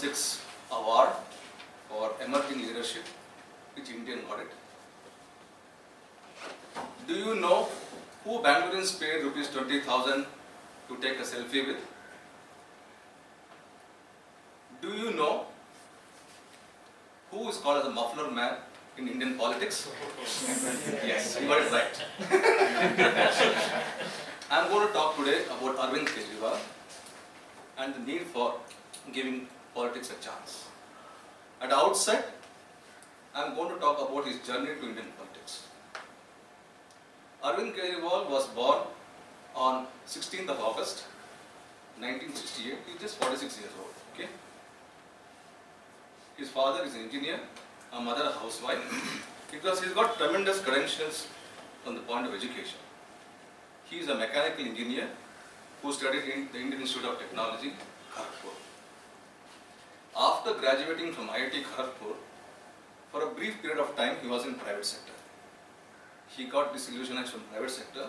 2006 award for emerging leadership, which Indian got it. Do you know who Bangaloreans paid rupees 20,000 to take a selfie with? Do you know who is called as the muffler man in Indian politics? Yes, you got it right. I am going to talk today about Arvind Kejriwal and the need for giving politics a chance. At the outset, I am going to talk about his journey to Indian politics. Arvind Kejriwal was born on 16th of August 1968. He is just 46 years old. Okay? His father is an engineer, a mother a housewife, because he's got tremendous credentials from the point of education. He is a mechanical engineer who studied in the Indian Institute of Technology, Kharagpur. After graduating from IIT Kharagpur, for a brief period of time he was in private sector. He got disillusionized from private sector.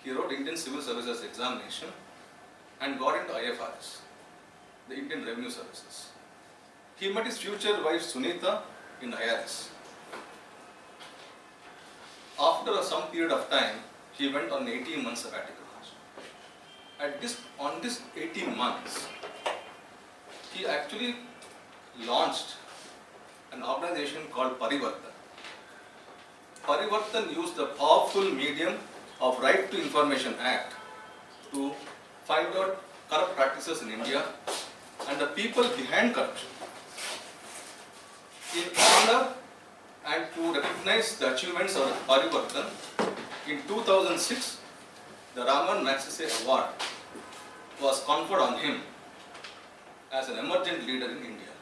He wrote Indian Civil Services examination and got into IFRS, the Indian Revenue Services. He met his future wife Sunita in IRS. After some period of time, he went on 18 months sabbatical. On this 18 months, he actually launched an organization called Parivartan. Parivartan used the powerful medium of Right to Information Act to find out corrupt practices in India and the people behind corruption. In honor and to recognize the achievements of Parivartan, in 2006, the Raman Magsaysay Award was conferred on him as an emergent leader in India.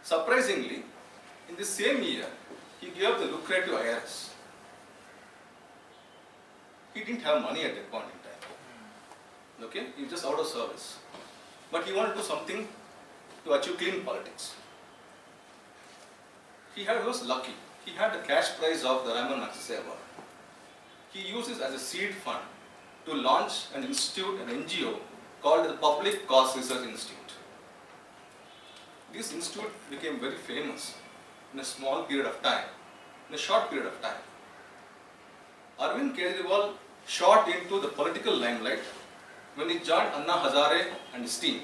Surprisingly, in the same year, he gave the lucrative IRS. He didn't have money at that point in time. Okay, he was just out of service. But he wanted to do something to achieve clean politics. He was lucky. He had the cash prize of the Raman Magsaysay Award. He used this as a seed fund to launch an institute, an NGO called the Public Cause Research Institute. This institute became very famous in a small period of time, in a short period of time. Arvind Kejriwal shot into the political limelight when he joined Anna Hazare and his team.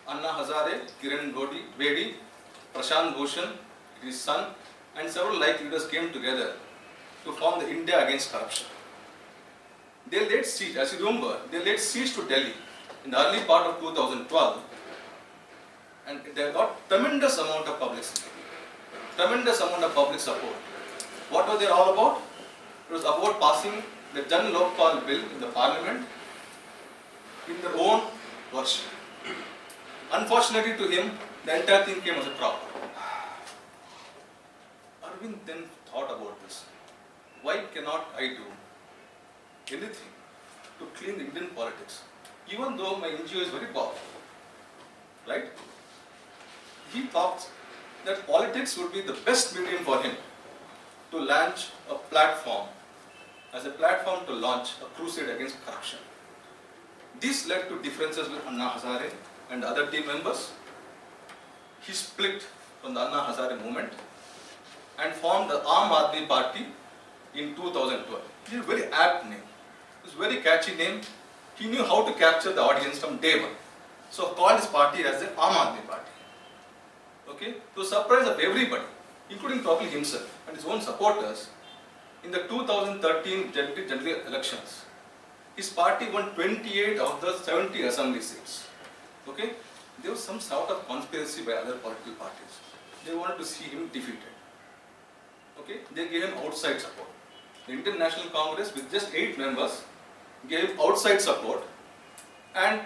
Anna Hazare, Kiran Bedi, Prashant Bhushan, his son, and several like leaders came together to form the India Against Corruption. They laid siege, as you remember, they laid siege to Delhi in the early part of 2012, and they got tremendous amount of public sympathy, tremendous amount of public support. What were they all about? It was about passing the Jan Lokpal bill in the parliament in their own version. Unfortunately to him, the entire thing came as a flop. Arvind then thought about this. Why cannot I do anything to clean Indian politics, even though my NGO is very powerful, right? He thought that politics would be the best medium for him to launch a platform, as a platform to launch a crusade against corruption. This led to differences with Anna Hazare and other team members. He split from the Anna Hazare movement and formed the Aam Aadmi Party in 2012. It is a very apt name. It was a very catchy name. He knew how to capture the audience from day one. So called his party as the Aam Aadmi Party. Okay? To surprise of everybody, including probably himself and his own supporters, in the 2013 general elections, his party won 28 of the 70 assembly seats. Okay? There was some sort of conspiracy by other political parties. They wanted to see him defeated. Okay? They gave him outside support. The Indian National Congress, with just 8 members, gave outside support, and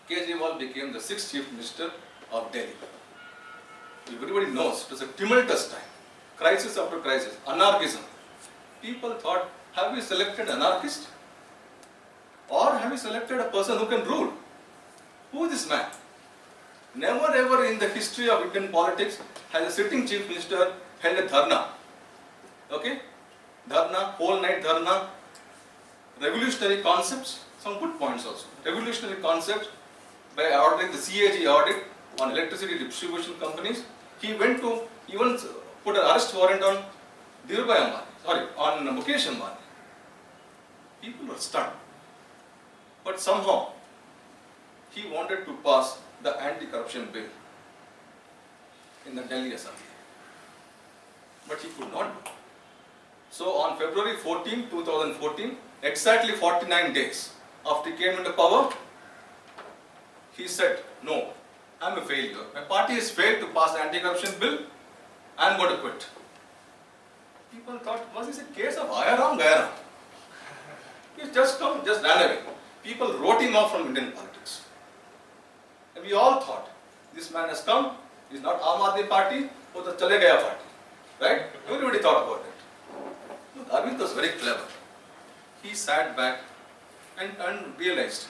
Kejriwal became the 6th Chief Minister of Delhi. Everybody knows it was a tumultuous time, crisis after crisis, anarchism. People thought, have we selected an anarchist? Or have we selected a person who can rule? Who is this man? Never ever in the history of Indian politics has a sitting Chief Minister held a dharna. Okay? Dharna, whole night dharna, revolutionary concepts, some good points also. Revolutionary concepts, by ordering the CAG audit on electricity distribution companies. He went to even put an arrest warrant on Dhirubhai Ambani, on Mukesh Ambani. People were stunned. But somehow, he wanted to pass the anti-corruption bill in the Delhi Assembly. But he could not do. So on February 14, 2014, exactly 49 days after he came into power, he said, no, I'm a failure. My party has failed to pass the anti-corruption bill. I'm going to quit. People thought, was this a case of Ayaram Gairam? He just come, just ran away. People wrote him off from Indian politics. And we all thought, this man has come, he's not Aam Aadmi Party, or the Chale Gaya Party. Right? Everybody thought about it. Look, Arvind was very clever. He sat back and realized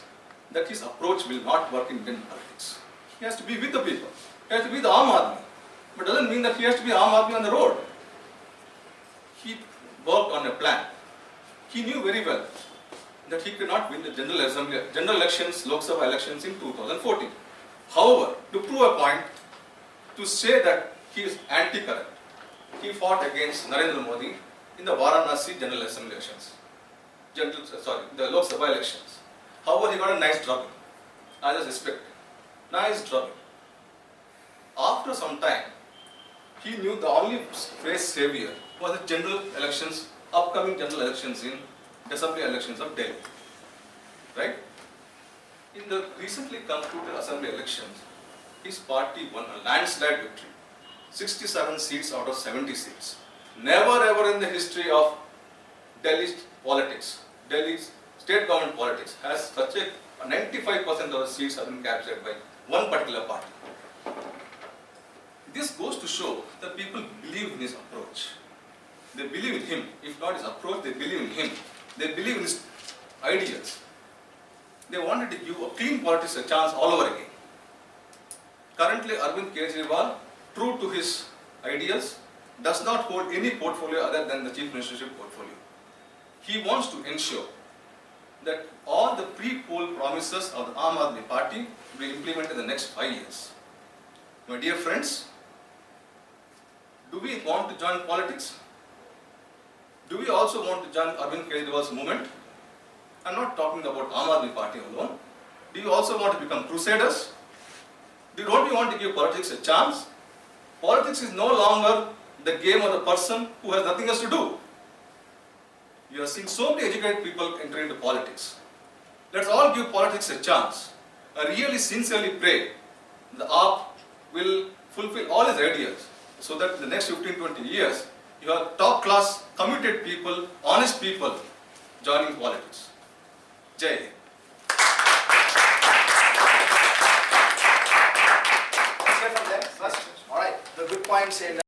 that his approach will not work in Indian politics. He has to be with the people. He has to be the Aam Aadmi. But doesn't mean that he has to be Aam Aadmi on the road. He worked on a plan. He knew very well that he could not win the general elections, Lok Sabha elections in 2014. However, to prove a point, to say that he is anti-corrupt, he fought against Narendra Modi in the Varanasi general assembly elections. The Lok Sabha elections. However, he got a nice drubbing. I just respect it. Nice drubbing. After some time, he knew the only face savior was the general elections, upcoming general elections in assembly elections of Delhi. Right? In the recently concluded assembly elections, his party won a landslide victory. 67 seats out of 70 seats. Never ever in the history of Delhi's politics, Delhi's state government politics, has such a 95% of the seats have been captured by one particular party. This goes to show that people believe in his approach. They believe in him. If not his approach, they believe in him. They believe in his ideas. They wanted to give a clean politics a chance all over again. Currently, Arvind Kejriwal, true to his ideals, does not hold any portfolio other than the chief ministership portfolio. He wants to ensure that all the pre-poll promises of the Aam Aadmi Party will be implemented in the next 5 years. My dear friends, do we want to join politics? Do we also want to join Arvind Kejriwal's movement? I'm not talking about Aam Aadmi Party alone. Do you also want to become crusaders? Don't you want to give politics a chance? Politics is no longer the game of the person who has nothing else to do. You are seeing so many educated people enter into politics. Let's all give politics a chance. I really sincerely pray the AAP will fulfill all his ideas so that in the next 15-20 years, you have top-class, committed people, honest people joining politics. Jai Hind. Let's hear from them first. All right, the good points in